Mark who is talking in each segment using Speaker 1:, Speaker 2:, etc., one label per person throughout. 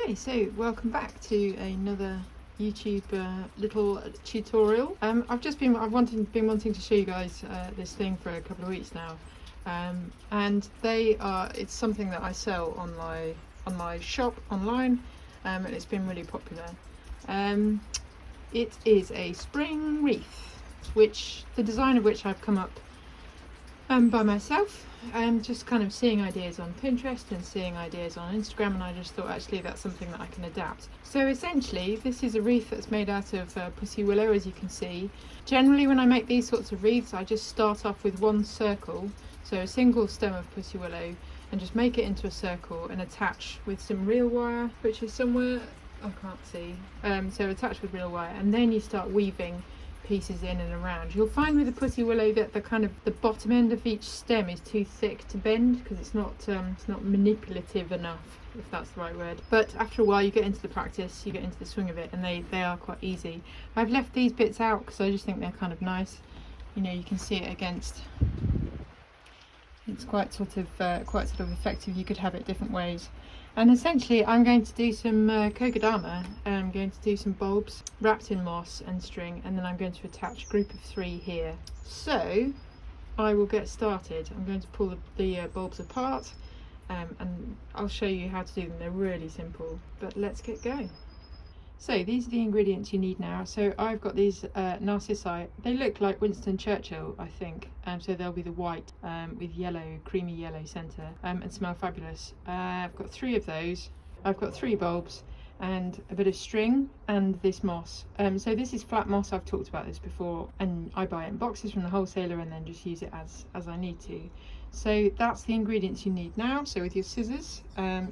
Speaker 1: Okay, so welcome back to another YouTube little tutorial. I've been wanting to show you guys this thing for a couple of weeks now, and it's something that I sell on my shop online, and it's been really popular. It is a spring wreath, which the design of which I've come up by myself, just kind of seeing ideas on Pinterest and seeing ideas on Instagram, and I just thought actually that's something that I can adapt. So essentially this is a wreath that's made out of pussy willow, as you can see. Generally when I make these sorts of wreaths I just start off with one circle, so a single stem of pussy willow, and just make it into a circle and attach with some reel wire, which is somewhere I can't see, so attach with reel wire, and then you start weaving pieces in and around. You'll find with the pussy willow that the bottom end of each stem is too thick to bend because it's not manipulative enough, if that's the right word. But after a while you get into the practice, you get into the swing of it, and they are quite easy. I've left these bits out because I just think they're kind of nice. You know, you can see it against. It's quite sort of effective. You could have it different ways. And essentially I'm going to do some kokedama. I'm going to do some bulbs wrapped in moss and string, and then I'm going to attach a group of 3 here. So I will get started. I'm going to pull the bulbs apart, and I'll show you how to do them. They're really simple, but let's get going. So these are the ingredients you need now. So I've got these narsissi. They look like Winston Churchill, I think. So they'll be the white with yellow, creamy yellow centre, and smell fabulous. I've got 3 of those. I've got 3 bulbs and a bit of string and this moss. So this is flat moss. I've talked about this before, and I buy it in boxes from the wholesaler and then just use it as I need to. So that's the ingredients you need now. So with your scissors, I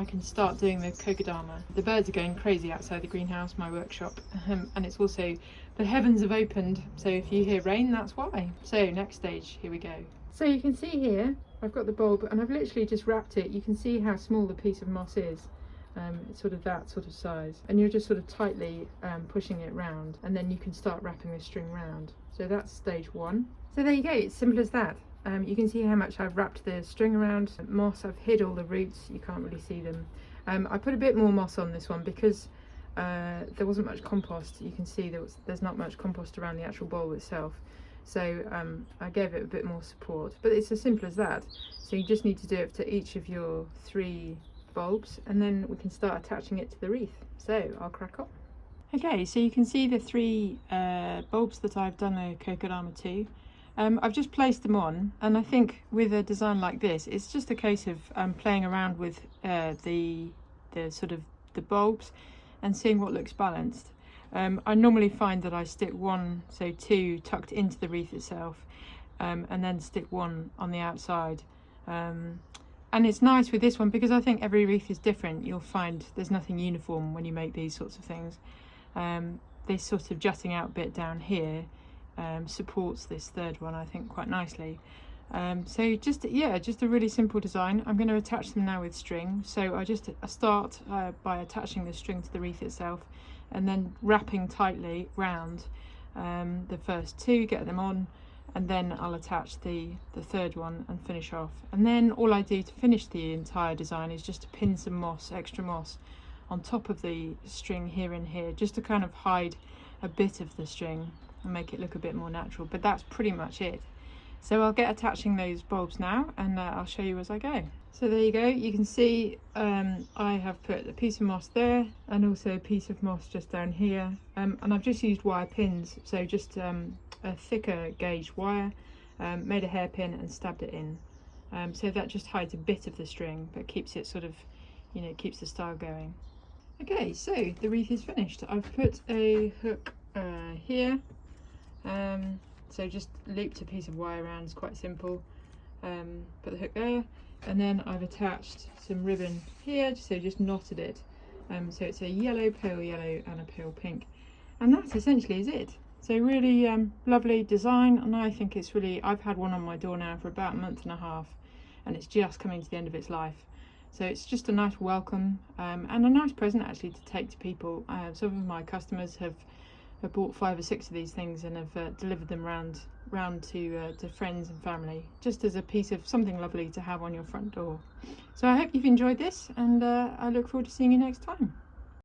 Speaker 1: can start doing the kokedama. The birds are going crazy outside the greenhouse, my workshop, and it's also, the heavens have opened, so if you hear rain, that's why. So next stage, here we go. So you can see here, I've got the bulb and I've literally just wrapped it. You can see how small the piece of moss is. It's sort of that sort of size, and you're just sort of tightly pushing it round, and then you can start wrapping the string round. So that's stage 1. So there you go, it's simple as that. You can see how much I've wrapped the string around moss. I've hid all the roots, you can't really see them. I put a bit more moss on this one because there wasn't much compost. You can see there's not much compost around the actual bulb itself, so I gave it a bit more support, but it's as simple as that. So you just need to do it to each of your 3 bulbs, and then we can start attaching it to the wreath. So I'll crack on. Okay, so you can see the 3 bulbs that I've done the kokedama to. I've just placed them on, and I think with a design like this it's just a case of playing around with the bulbs and seeing what looks balanced. I normally find that I stick 2 tucked into the wreath itself, and then stick 1 on the outside. And it's nice with this one because I think every wreath is different. You'll find there's nothing uniform when you make these sorts of things. This sort of jutting out bit down here supports this 3rd one, I think, quite nicely. So just a really simple design. I'm going to attach them now with string. So I start by attaching the string to the wreath itself, and then wrapping tightly round the first 2, get them on, and then I'll attach the 3rd one and finish off. And then all I do to finish the entire design is just to pin some moss, extra moss, on top of the string here and here, just to kind of hide a bit of the string and make it look a bit more natural. But that's pretty much it. So I'll get attaching those bulbs now, and I'll show you as I go. So there you go, you can see I have put a piece of moss there and also a piece of moss just down here, and I've just used wire pins, so just a thicker gauge wire, made a hairpin and stabbed it in, so that just hides a bit of the string but keeps it sort of, you know, keeps the style going. Okay, so the wreath is finished. I've put a hook here, so just looped a piece of wire around. It's quite simple. Put the hook there, and then I've attached some ribbon here, so just knotted it. So it's a yellow, pale yellow and a pale pink, and that essentially is it. So really lovely design, and I think it's really, I've had one on my door now for about a month and a half, and it's just coming to the end of its life. So it's just a nice welcome, and a nice present actually to take to people. Some of my customers have I bought 5 or 6 of these things and have delivered them round to friends and family, just as a piece of something lovely to have on your front door. So I hope you've enjoyed this, and I look forward to seeing you next time.